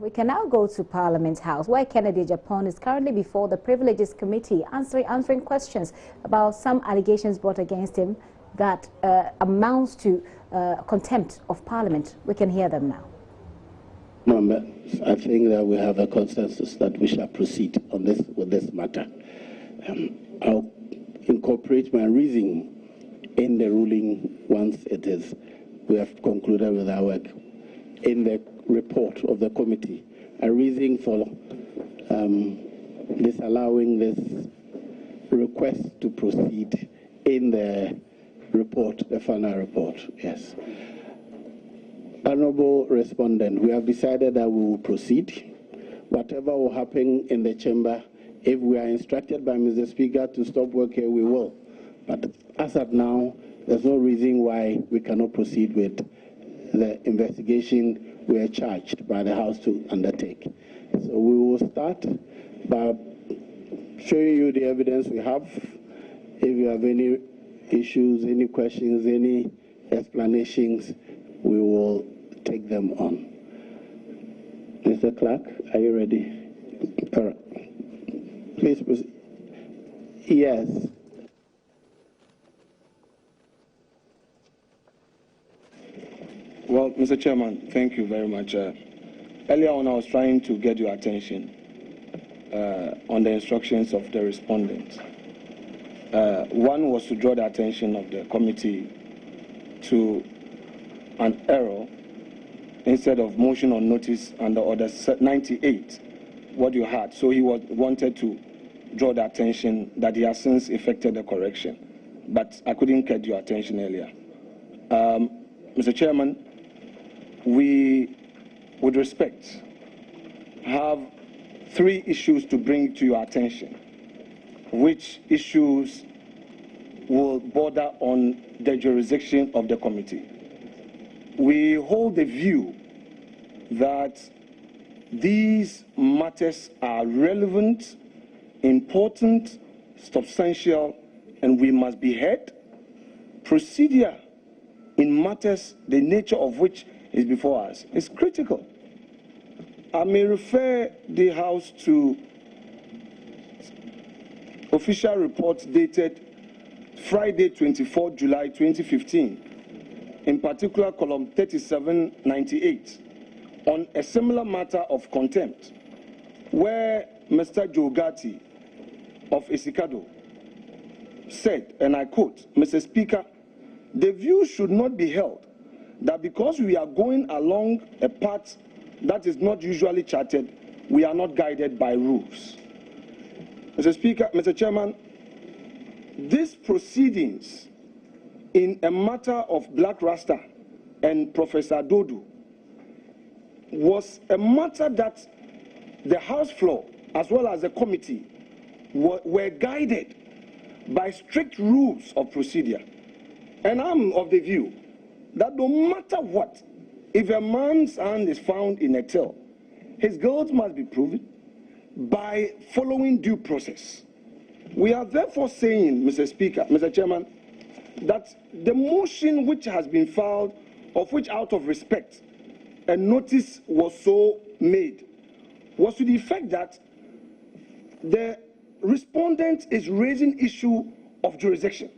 We can now go to Parliament House, where Kennedy Agyapong is currently before the Privileges Committee answering questions about some allegations brought against him that amounts to contempt of Parliament. We can hear them now. Members, I think that we have a consensus that we shall proceed on this with this matter. I'll incorporate my reasoning in the ruling once we have concluded with our work. In the report of the committee, a reason for disallowing this request to proceed in the report, the final report. Yes. Honorable respondent, we have decided that we will proceed. Whatever will happen in the chamber, if we are instructed by Mr. Speaker to stop work here, we will. But as of now, there's no reason why we cannot proceed with the investigation we are charged by the House to undertake. So we will start by showing you the evidence we have. If you have any issues, any questions, any explanations, we will take them on. Mr. Clerk, are you ready? All right. Please proceed. Yes. Well, Mr. Chairman, thank you very much. Earlier on, I was trying to get your attention on the instructions of the respondent. One was to draw the attention of the committee to an error instead of motion on notice under Order 98, what you had. So he wanted to draw the attention that he has since effected the correction. But I couldn't get your attention earlier. Mr. Chairman, we, with respect, have 3 issues to bring to your attention, which issues will border on the jurisdiction of the committee. We hold the view that these matters are relevant, important, substantial, and we must be heard. Procedure in matters the nature of which is before us is critical. I may refer the House to official reports dated Friday, 24 July 2015, in particular column 3798, on a similar matter of contempt, where Mr. Jogati of Isikado said, and I quote, "Mr. Speaker, the view should not be held that because we are going along a path that is not usually charted, we are not guided by rules." Mr. Speaker, Mr. Chairman, these proceedings in a matter of Black Rasta and Professor Dodu was a matter that the House floor as well as the committee were guided by strict rules of procedure. And I'm of the view that no matter what, if a man's hand is found in a till, his guilt must be proven by following due process. We are therefore saying, Mr. Speaker, Mr. Chairman, that the motion which has been filed, of which out of respect a notice was so made, was to the effect that the respondent is raising issue of jurisdiction.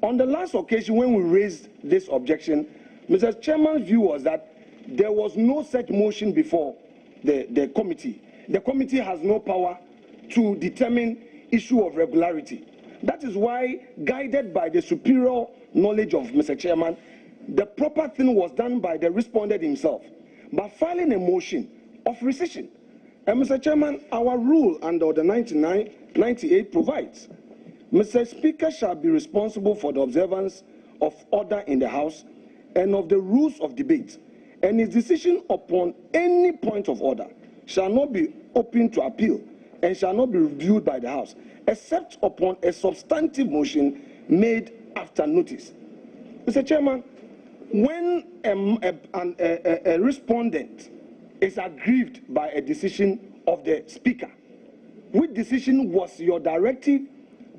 On the last occasion when we raised this objection, Mr. Chairman's view was that there was no such motion before the committee. The committee has no power to determine issue of regularity. That is why, guided by the superior knowledge of Mr. Chairman, the proper thing was done by the respondent himself, by filing a motion of rescission. And Mr. Chairman, our rule under Order 98 provides, Mr. Speaker shall be responsible for the observance of order in the House and of the rules of debate, and his decision upon any point of order shall not be open to appeal and shall not be reviewed by the House, except upon a substantive motion made after notice. Mr. Chairman, when a respondent is aggrieved by a decision of the Speaker, which decision was your directive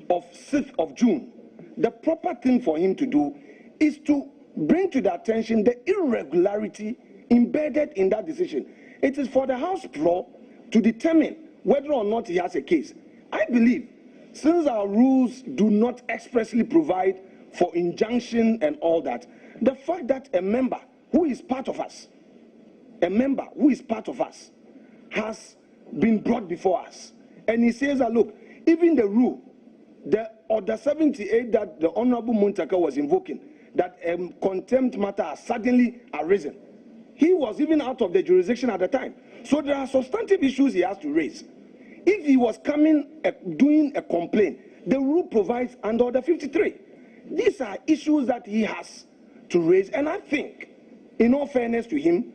of 6th of June, the proper thing for him to do is to bring to the attention the irregularity embedded in that decision. It is for the House floor to determine whether or not he has a case. I believe, since our rules do not expressly provide for injunction and all that, the fact that a member who is part of us, has been brought before us, and he says that, look, even the rule, the Order 78 that the Honorable Muntaka was invoking, that a contempt matter has suddenly arisen, he was even out of the jurisdiction at the time. So there are substantive issues he has to raise. If he was coming, doing a complaint, the rule provides under Order 53. These are issues that he has to raise, and I think, in all fairness to him,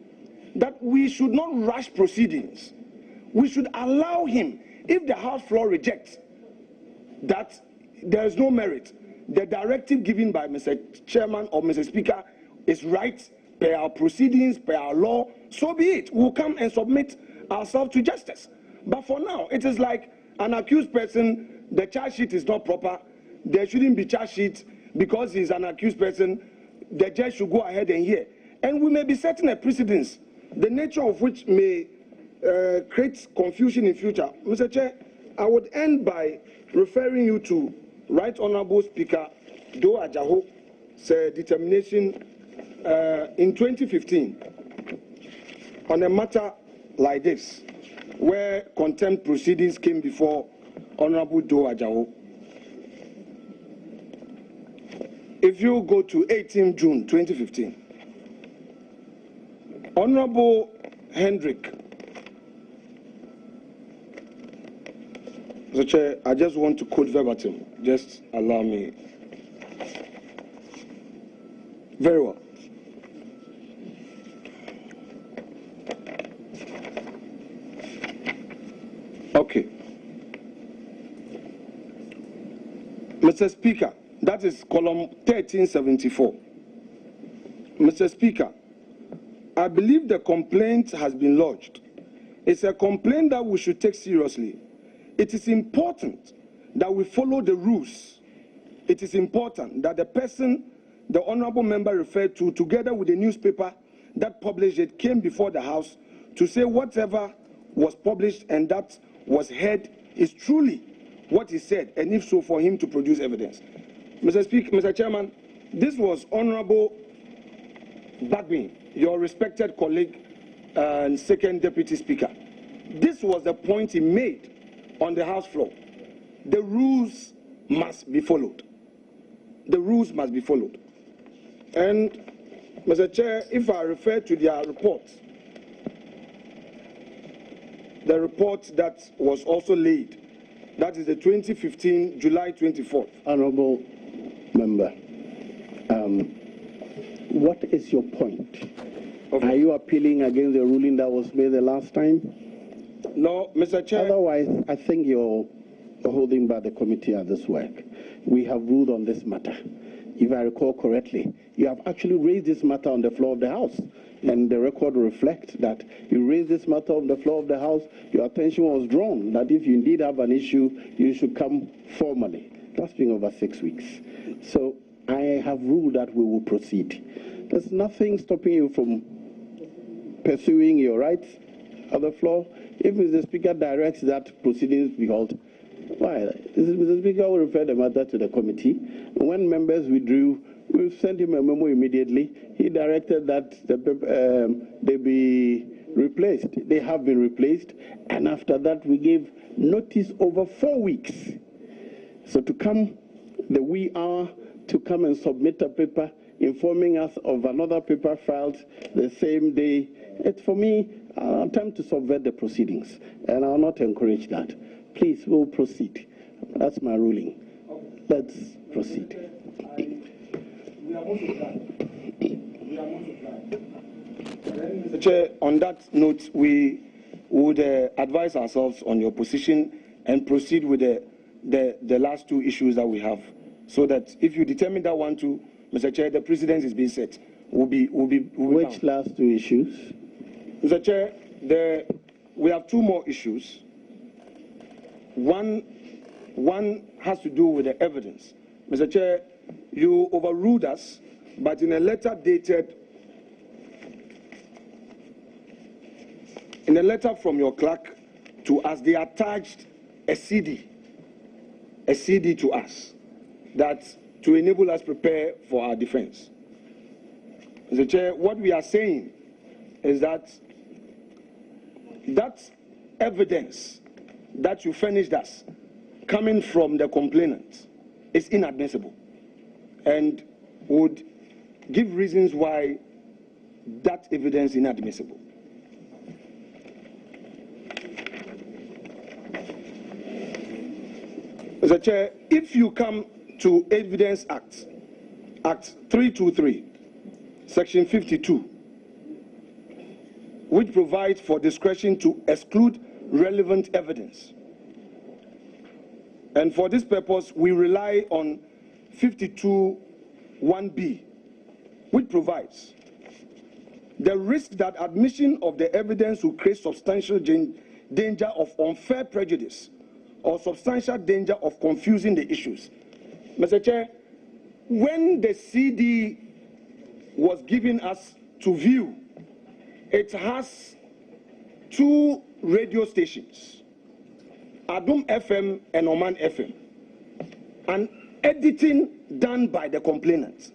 that we should not rush proceedings. We should allow him, if the House floor rejects that there is no merit, the directive given by Mr. Chairman or Mr. Speaker is right per our proceedings, per our law, so be it. We'll come and submit ourselves to justice. But for now, it is like an accused person, the charge sheet is not proper, there shouldn't be charge sheet because he's an accused person, the judge should go ahead and hear. And we may be setting a precedence, the nature of which may create confusion in future. Mr. Chair, I would end by referring you to Right Honorable Speaker Do Agyapong's determination in 2015 on a matter like this, where contempt proceedings came before Honorable Do Agyapong. If you go to 18 June 2015, Honorable Hendrik, Mr. Chair, I just want to quote verbatim. Just allow me. Very well. Okay. Mr. Speaker, that is column 1374. Mr. Speaker, I believe the complaint has been lodged. It's a complaint that we should take seriously. It is important that we follow the rules. It is important that the person the honorable member referred to, together with the newspaper that published it, came before the House to say whatever was published and that was heard is truly what he said, and if so, for him to produce evidence. Mr. Chairman, this was Honorable Bagbin, your respected colleague and second deputy speaker. This was the point he made on the House floor. The rules must be followed. The rules must be followed. And, Mr. Chair, if I refer to their report, the report that was also laid, that is the 2015, July 24th. Honorable Member, what is your point? Okay. Are you appealing against the ruling that was made the last time? No, Mr. Chair. Otherwise, I think you're holding back the committee at this work. We have ruled on this matter. If I recall correctly, you have actually raised this matter on the floor of the House, and the record reflects that you raised this matter on the floor of the House. Your attention was drawn that if you indeed have an issue, you should come formally. That's been over 6 weeks. So I have ruled that we will proceed. There's nothing stopping you from pursuing your rights on the floor. If Mr. Speaker directs that proceedings be held, why? Mr. Speaker will refer the matter to the committee. When members withdrew, we sent him a memo immediately. He directed that they be replaced. They have been replaced. And after that, we gave notice over 4 weeks. So to come the wee hour to come and submit a paper informing us of another paper filed the same day, it's for me an attempt to subvert the proceedings. And I will not encourage that. Please, we'll proceed. That's my ruling. Let's proceed. Mr. Chair, on that note, we would advise ourselves on your position and proceed with the last two issues that we have, so that if you determine that one too, Mr. Chair, the precedence is being set. Which last two issues? Mr. Chair, we have two more issues. One has to do with the evidence. Mr. Chair, you overruled us, but in a letter dated in a letter from your clerk to us, they attached a CD to us that to enable us prepare for our defense. Mr. Chair, what we are saying is that that evidence that you furnished us coming from the complainant is inadmissible and would give reasons why that evidence is inadmissible. Mr. Chair, if you come to Evidence Act, Act 323, Section 52, which provides for discretion to exclude relevant evidence. And for this purpose, we rely on 52(1)(b), which provides the risk that admission of the evidence will create substantial danger of unfair prejudice or substantial danger of confusing the issues. Mr. Chair, when the CD was given us to view, it has 2 radio stations, Adum FM and Oman FM, and editing done by the complainant.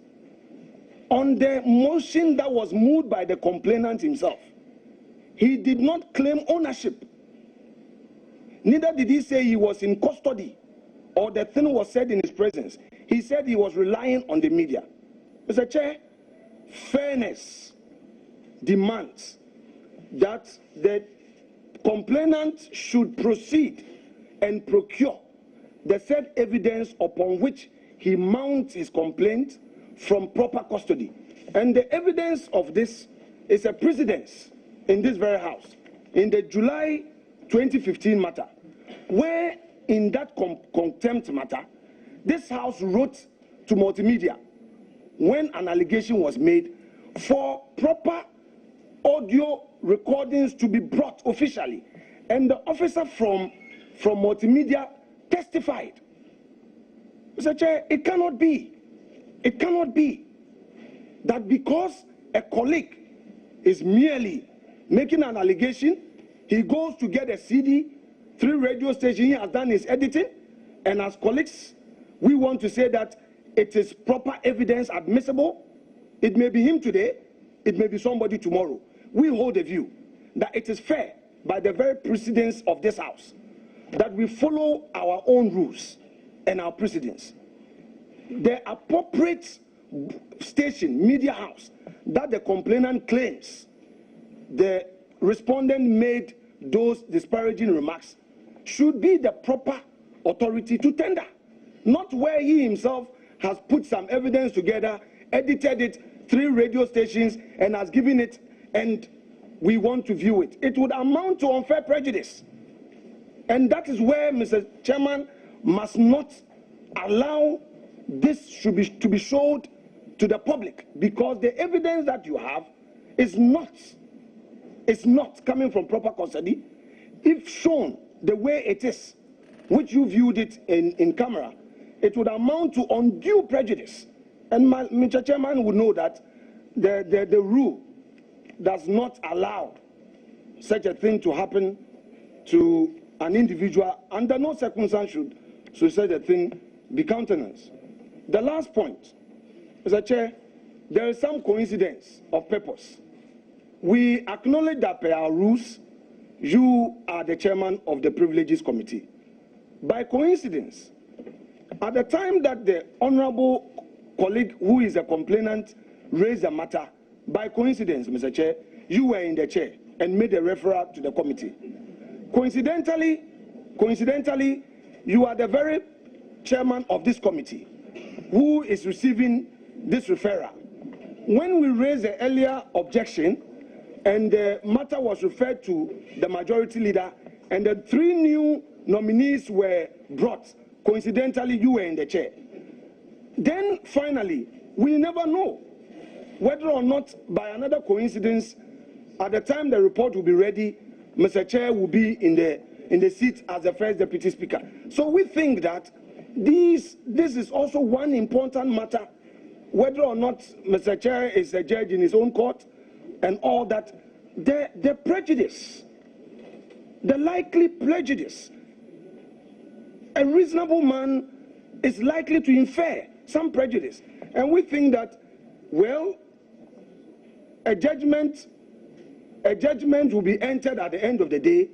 On the motion that was moved by the complainant himself, he did not claim ownership. Neither did he say he was in custody or the thing was said in his presence. He said he was relying on the media. Mr. Chair, fairness demands that the complainant should proceed and procure the said evidence upon which he mounts his complaint from proper custody. And the evidence of this is a precedence in this very house. In the July 2015 matter, where in that contempt matter, this house wrote to multimedia when an allegation was made for proper audio recordings to be brought officially. And the officer from multimedia testified. Mr. Chair, it cannot be that because a colleague is merely making an allegation, he goes to get a CD, 3 radio stations, he has done his editing, and as colleagues, we want to say that it is proper evidence admissible. It may be him today, it may be somebody tomorrow. We hold a view that it is fair by the very precedence of this house that we follow our own rules and our precedents. The appropriate station, media house, that the complainant claims the respondent made those disparaging remarks should be the proper authority to tender, not where he himself has put some evidence together, edited it, 3 radio stations, and has given it, and we want to view it. It would amount to unfair prejudice. And that is where, Mr. Chairman, must not allow this to be showed to the public, because the evidence that you have is not coming from proper custody. If shown the way it is, which you viewed it in camera, it would amount to undue prejudice. And Mr. Chairman would know that the rule does not allow such a thing to happen to an individual. Under no circumstance should such a thing be countenanced. The last point, Mr. Chair, there is some coincidence of purpose. We acknowledge that per our rules, you are the chairman of the Privileges Committee. By coincidence, at the time that the honorable colleague who is a complainant raised the matter, by coincidence, Mr. Chair, you were in the chair and made a referral to the committee. Coincidentally, you are the very chairman of this committee who is receiving this referral. When we raised the earlier objection and the matter was referred to the majority leader and the 3 new nominees were brought, coincidentally you were in the chair. Then finally, we never know whether or not by another coincidence, at the time the report will be ready, Mr. Chair will be in the seat as the first deputy speaker. So we think that this is also one important matter, whether or not Mr. Chair is a judge in his own court and all that. The prejudice the likely prejudice. A reasonable man is likely to infer some prejudice. And we think that, well, a judgment will be entered at the end of the day.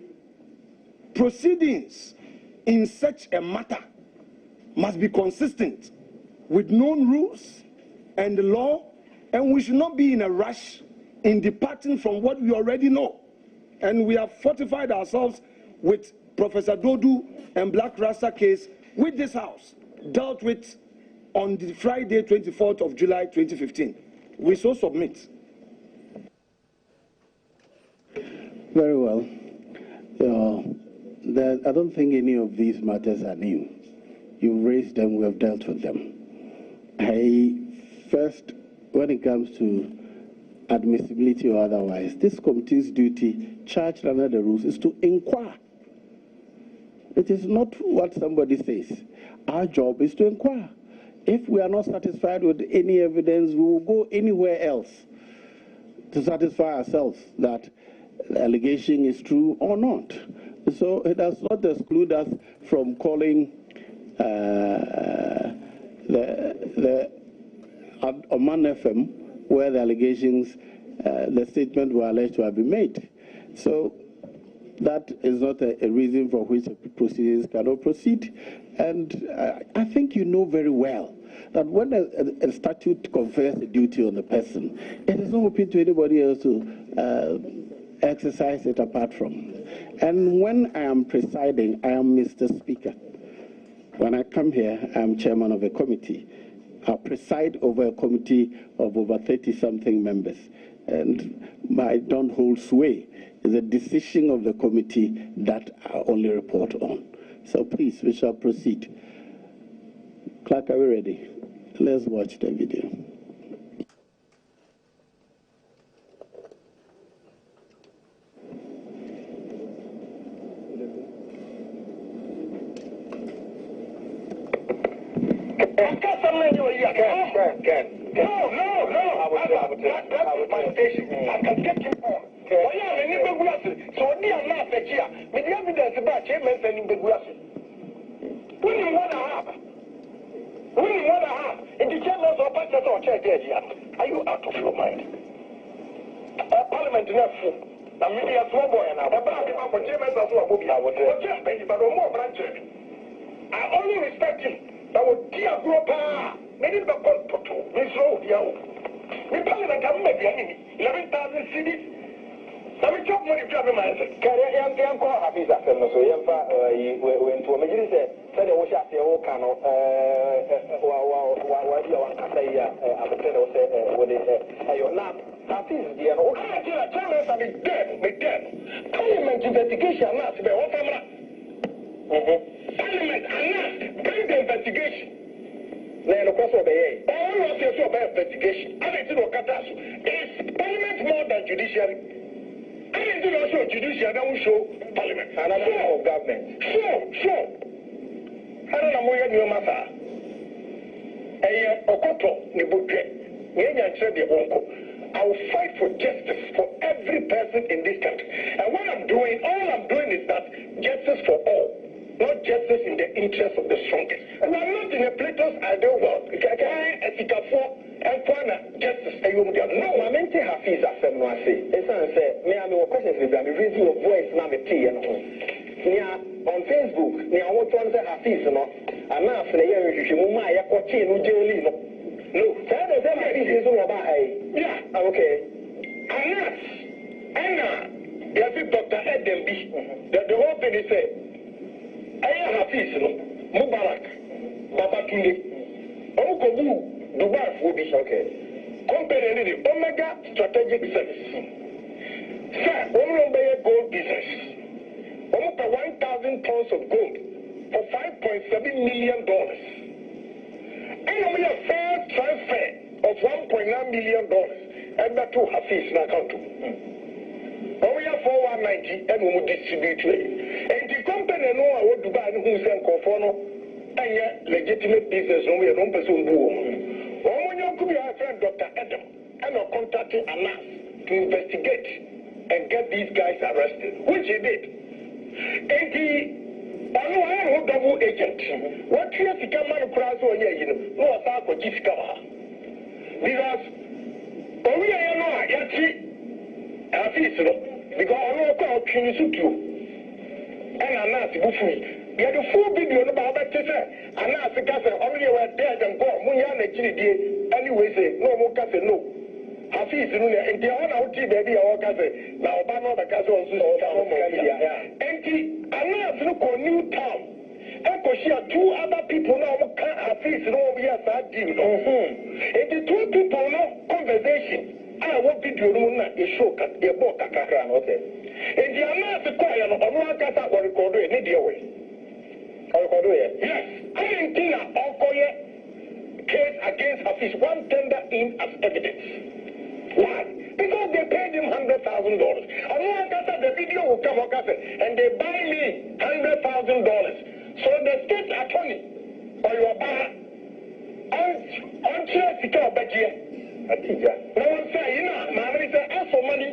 Proceedings in such a matter must be consistent with known rules and the law, and we should not be in a rush in departing from what we already know. And we have fortified ourselves with Professor Dodu and Black Rasta case, which this House dealt with on the Friday, 24th of July, 2015. We so submit. Very well. I don't think any of these matters are new. You raised them, we have dealt with them. First, when it comes to admissibility or otherwise, this committee's duty, charged under the rules, is to inquire. It is not what somebody says. Our job is to inquire. If we are not satisfied with any evidence, we will go anywhere else to satisfy ourselves that the allegation is true or not. So it does not exclude us from calling the Oman FM, where the allegations, the statement were alleged to have been made. So that is not a reason for which proceedings cannot proceed. And I think you know very well that when a statute confers a duty on the person, it is not open to anybody else to exercise it apart from. And when I am presiding, I am Mr. Speaker. When I come here, I am chairman of a committee. I preside over a committee of over 30-something members. And I don't hold sway. It's a decision of the committee that I only report on. So please, we shall proceed. Clerk, are we ready? Let's watch the video. I can get him on. Oh, yeah, and you so near enough here. With the evidence about chairman and in when you want to have, in the chambers or pastors or church, are you out of your mind? Parliament enough. I'm really a small boy now. The back of my chairman as well. But more branches. I only respect him. I would dear group. Many of them Miss Road, we Parliament have made the enemy 11,000 cities. Let me talk money to my answer. Carry a young call of his affair, so young went to a majority said, I wish I say, oh, cannot, while you are say, I would tell you, what is your nap? That is the old challenge. I be dead. Parliament investigation, not the whole camera. Parliament, bring the investigation. Now, the question all of your investigation, I didn't know is Parliament more than judiciary? I didn't also judiciary that will show Parliament. Another of government. Sure. I don't know where you matter. Okoto, Nibuke, I will fight for justice for every person in this country. And what all I'm doing is that justice for all. Not justice in the interest of the strongest. We are not in a Plato's ideal world. Justice. No, I meant to have his affair. No, I say. It's not say. Me, I know questions. I'm raising your voice now. Me, tea and on Facebook. Me, I want to answer Hafiz. No, I'm not saying you should move my tea no jelly. No, that is Hafiz is all about. Yeah, okay. Anna, yes, Dr. Edembi. The whole thing is say. I Hafiz, Mubarak, Babatunde, Omukobu, Dubai will be okay. Company the Omega Strategic Service. Sir, Omega Gold Business. Omuka 1,000 tons of gold for $5.7 million. And only a fair transfer of $1.9 million. And that to Hafiz na account. We have 490 and we will distribute it. And the company know I want to buy who send Conforno and yet legitimate business no we are not person who when you could be our friend Dr. Adam and are contacting Anas to investigate and get these guys arrested, which he did. Anu I double agent. What you have to come on across on you know, no attack or discover. Because we are not yet because I know call Kinisutu and I'm not free. You have the full video about that. And now the castle only were dead and gone. Muyan anyway say no more castle no. Hafiz and the one out baby or castle. Now Bano the castle also and the look on new town. Echo share 2 other people now can't Hafiz no yes I deal. And the 2 people no conversation. I want video no a show cut a book at okay. And the amount of quiet on one cast or record any deal way. Yes, I didn't think case against Hafiz, one tender in as evidence. Why? Because they paid him $100,000. And the video will come and they buy me $100,000. So the state attorney or your bar on chair secure budget. No one say, you know, Mammy said, ask for money.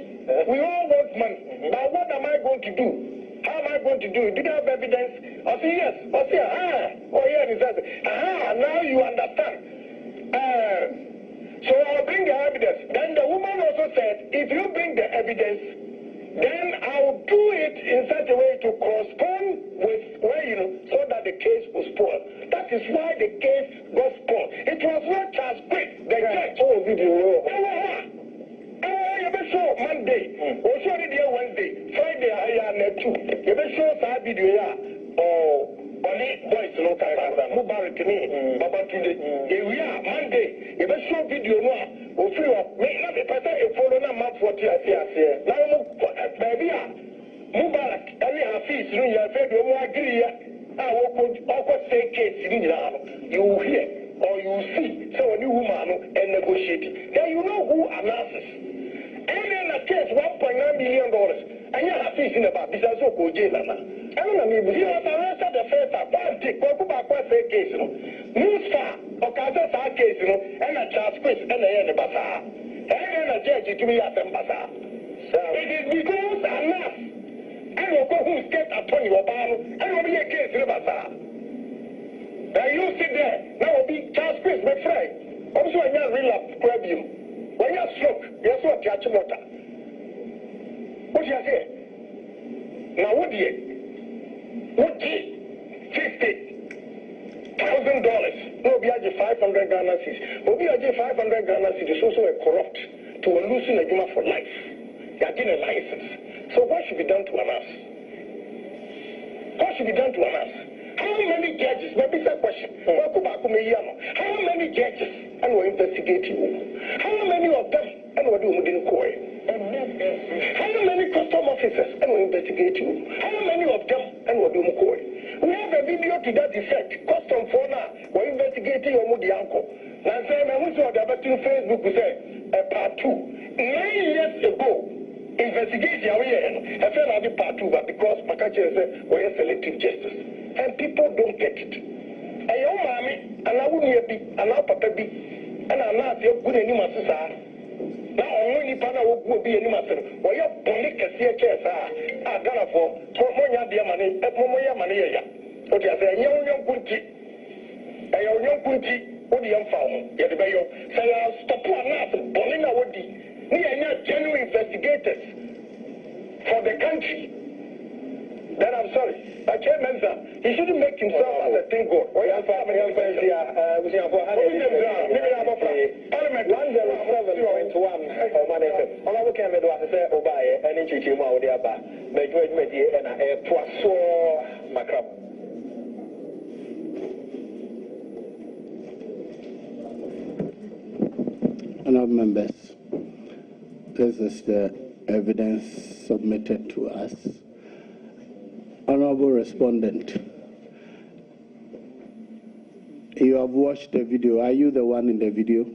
We all want money. But what am I going to do? How am I going to do it? Did you have evidence? I say yes. I say, oh yeah, he says, now you understand. So I'll bring the evidence. Then the woman also said, if you bring the evidence, then I'll do it in such a way to correspond with so that the case was spoiled. That is why the case got spoiled. It was not as quick. The judge. Oh, video. You show Monday, or show it here Wednesday, Friday, I am 2. You show that video, or boys, no time, Mubarak, Baba today. We are Monday, you show video, or free up, make not a person a follow a month for TSC. Now, baby, Mubarak, and you have fees, you have said, you will agree. I will say case in you will hear or you will see so a new woman and negotiate. Then you know who announces. And then a case $1.9 million. And you have fees in about this as well. I don't know, you have arrested the first one take what about say case, news far or Kaza's case, and a charge quiz and a bazaar. And then a judge to me at the bazaar. It is because enough. I will go who's get a 20 or and will be a case in the bazaar. Now you sit there, now will be charge quiz, my friend. Also, I can't relapse, grab you. When you stroke, you're so catch water. What do you say? Now, what do you? What do you? $50,000. No, be 500 Ghana cedis. But be 500 Ghana cedis is also a corrupt to a losing a human for life. You are getting a license. So what should be done to an us? What should be done to an us? How many judges? Maybe it's a question. How many judges and will investigate you? How many of them and will do within court? How many custom officers and will investigate you? How many of them and will do court? We have a video to that effect. Custom for now, we're investigating your moody uncle. Now, say, I was on the Facebook, we say, part 2. 9 years ago, investigation, I felt like part 2, but because Makachi said, we're selective justice. And people don't get it. And your mommy, and I wouldn't be, and our papa be, and I'm not your good anymore, sir. Now, only Pana will be any master. Or your bonnet can see a chair, sir. I got a for Moya, dear money, at Moya Mania. What you say, young Kunti, a young Kunti, what the young found, yet the bayo. Say, I'll stop one enough, Bonina would be. We are not genuine investigators for the country. Then I'm sorry. I can't answer. He shouldn't make himself as a thing God. Why are you Honourable members, this is the evidence submitted to us. Honorable respondent, you have watched the video. Are you the one in the video?